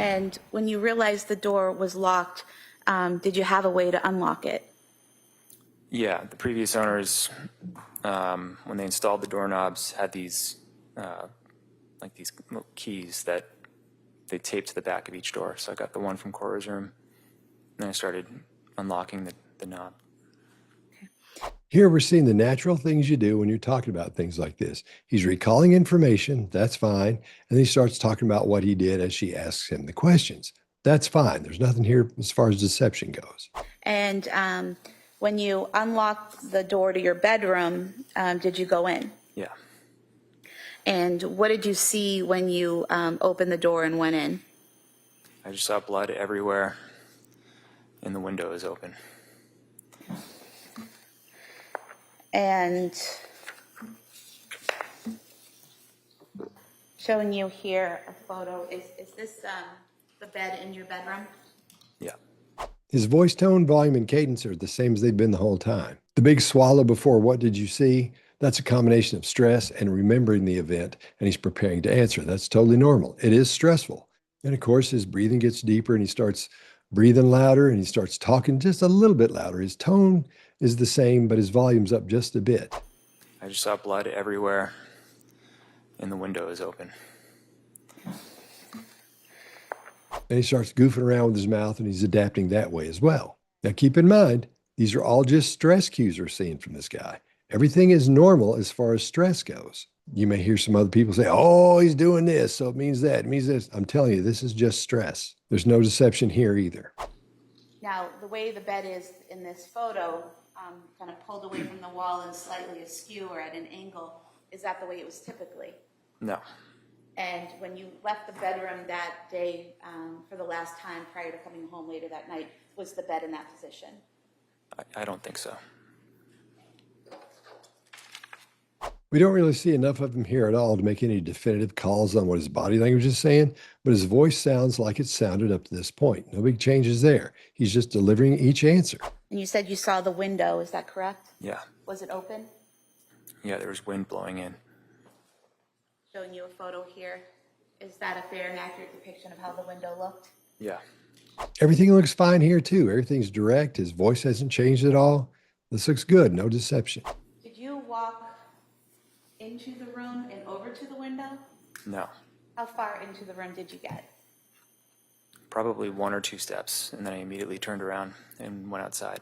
And when you realized the door was locked, did you have a way to unlock it? Yeah, the previous owners, when they installed the doorknobs, had these like these little keys that they taped to the back of each door. So I got the one from Cora's room, and then I started unlocking the knob. Here we're seeing the natural things you do when you're talking about things like this. He's recalling information, that's fine. And he starts talking about what he did as she asks him the questions. That's fine. There's nothing here as far as deception goes. And when you unlocked the door to your bedroom, did you go in? Yeah. And what did you see when you opened the door and went in? I just saw blood everywhere, and the window is open. And showing you here a photo, is this the bed in your bedroom? Yeah. His voice tone, volume, and cadence are the same as they've been the whole time. The big swallow before what did you see? That's a combination of stress and remembering the event, and he's preparing to answer. That's totally normal. It is stressful. And of course, his breathing gets deeper and he starts breathing louder and he starts talking just a little bit louder. His tone is the same, but his volume's up just a bit. I just saw blood everywhere, and the window is open. And he starts goofing around with his mouth and he's adapting that way as well. Now, keep in mind, these are all just stress cues we're seeing from this guy. Everything is normal as far as stress goes. You may hear some other people say, oh, he's doing this, so it means that, it means this. I'm telling you, this is just stress. There's no deception here either. Now, the way the bed is in this photo, kind of pulled away from the wall and slightly askew or at an angle, is that the way it was typically? No. And when you left the bedroom that day for the last time prior to coming home later that night, was the bed in that position? I don't think so. We don't really see enough of him here at all to make any definitive calls on what his body language is saying, but his voice sounds like it sounded up to this point. No big changes there. He's just delivering each answer. And you said you saw the window, is that correct? Yeah. Was it open? Yeah, there was wind blowing in. Showing you a photo here. Is that a fair and accurate depiction of how the window looked? Yeah. Everything looks fine here too. Everything's direct. His voice hasn't changed at all. This looks good. No deception. Did you walk into the room and over to the window? No. How far into the room did you get? Probably 1 or 2 steps, and then I immediately turned around and went outside.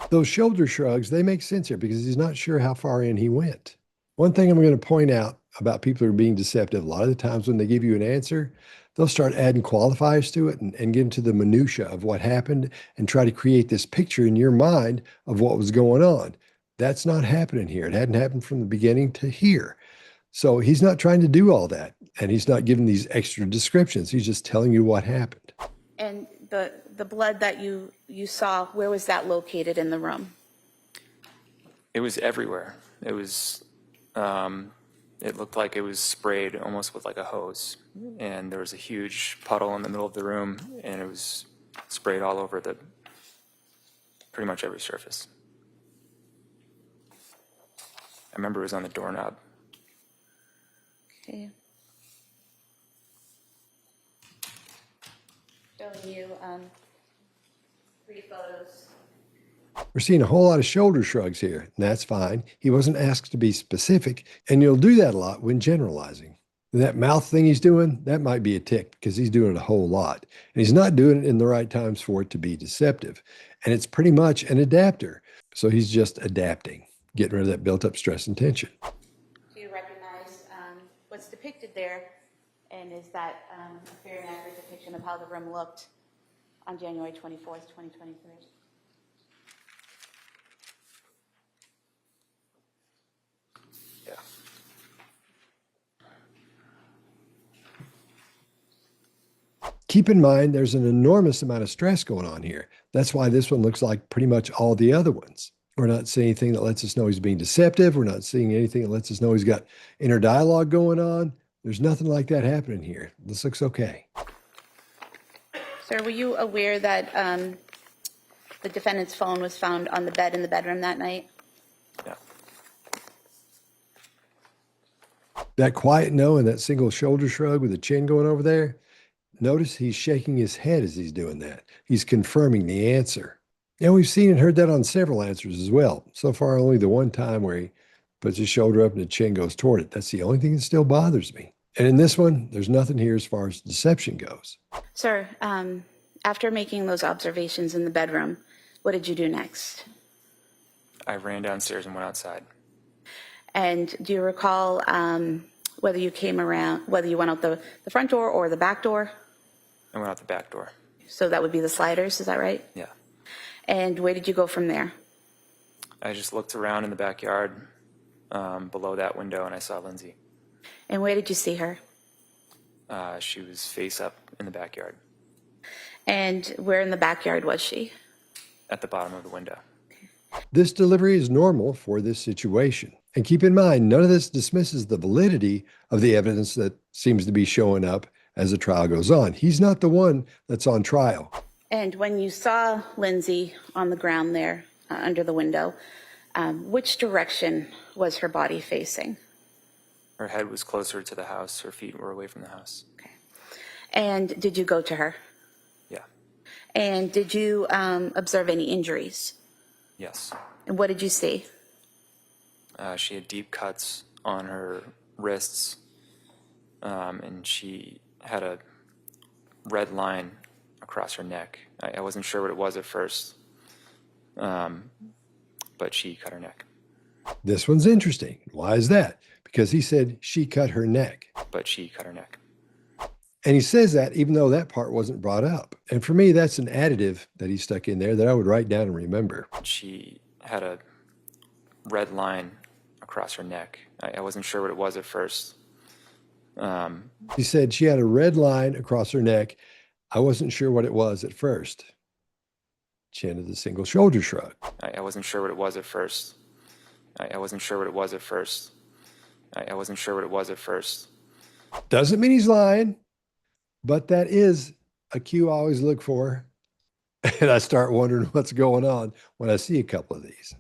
Those shoulder shrugs, they make sense here because he's not sure how far in he went. One thing I'm going to point out about people who are being deceptive, a lot of the times when they give you an answer, they'll start adding qualifiers to it and get into the minutia of what happened and try to create this picture in your mind of what was going on. That's not happening here. It hadn't happened from the beginning to here. So he's not trying to do all that. And he's not giving these extra descriptions. He's just telling you what happened. And the blood that you saw, where was that located in the room? It was everywhere. It was, it looked like it was sprayed almost with like a hose. And there was a huge puddle in the middle of the room, and it was sprayed all over pretty much every surface. I remember it was on the doorknob. Okay. Showing you 3 photos. We're seeing a whole lot of shoulder shrugs here, and that's fine. He wasn't asked to be specific, and you'll do that a lot when generalizing. That mouth thing he's doing, that might be a tick because he's doing it a whole lot. And he's not doing it in the right times for it to be deceptive. And it's pretty much an adapter. So he's just adapting, getting rid of that built-up stress and tension. Do you recognize what's depicted there? And is that a fair and accurate depiction of how the room looked on January 24th, 2023? Yeah. Keep in mind, there's an enormous amount of stress going on here. That's why this one looks like pretty much all the other ones. We're not seeing anything that lets us know he's being deceptive. We're not seeing anything that lets us know he's got inner dialogue going on. There's nothing like that happening here. This looks okay. Sir, were you aware that the defendant's phone was found on the bed in the bedroom that night? Yeah. That quiet no and that single shoulder shrug with the chin going over there, Notice he's shaking his head as he's doing that. He's confirming the answer. And we've seen and heard that on several answers as well. So far, only the one time where he puts his shoulder up and the chin goes toward it. That's the only thing that still bothers me. And in this one, there's nothing here as far as deception goes. Sir, after making those observations in the bedroom, what did you do next? I ran downstairs and went outside. And do you recall whether you came around, whether you went out the front door or the back door? I went out the back door. So that would be the sliders, is that right? Yeah. And where did you go from there? I just looked around in the backyard below that window, and I saw Lindsay. And where did you see her? She was face up in the backyard, And where in the backyard was she? at the bottom of the window. This delivery is normal for this situation. And keep in mind, none of this dismisses the validity of the evidence that seems to be showing up as the trial goes on. He's not the one that's on trial. And when you saw Lindsay on the ground there under the window, which direction was her body facing? Her head was closer to the house. Her feet were away from the house. Okay. And did you go to her? Yeah. And did you observe any injuries? Yes. And what did you see? She had deep cuts on her wrists, and she had a red line across her neck. I wasn't sure what it was at first, but she cut her neck. This one's interesting. Why is that? Because he said she cut her neck. But she cut her neck. And he says that even though that part wasn't brought up. And for me, that's an additive that he stuck in there that I would write down and remember. She had a red line across her neck. I wasn't sure what it was at first. He said she had a red line across her neck. I wasn't sure what it was at first. Chin of the single shoulder shrug. I wasn't sure what it was at first. I wasn't sure what it was at first. I wasn't sure what it was at first. Doesn't mean he's lying, but that is a cue I always look for. And I start wondering what's going on when I see a couple of these.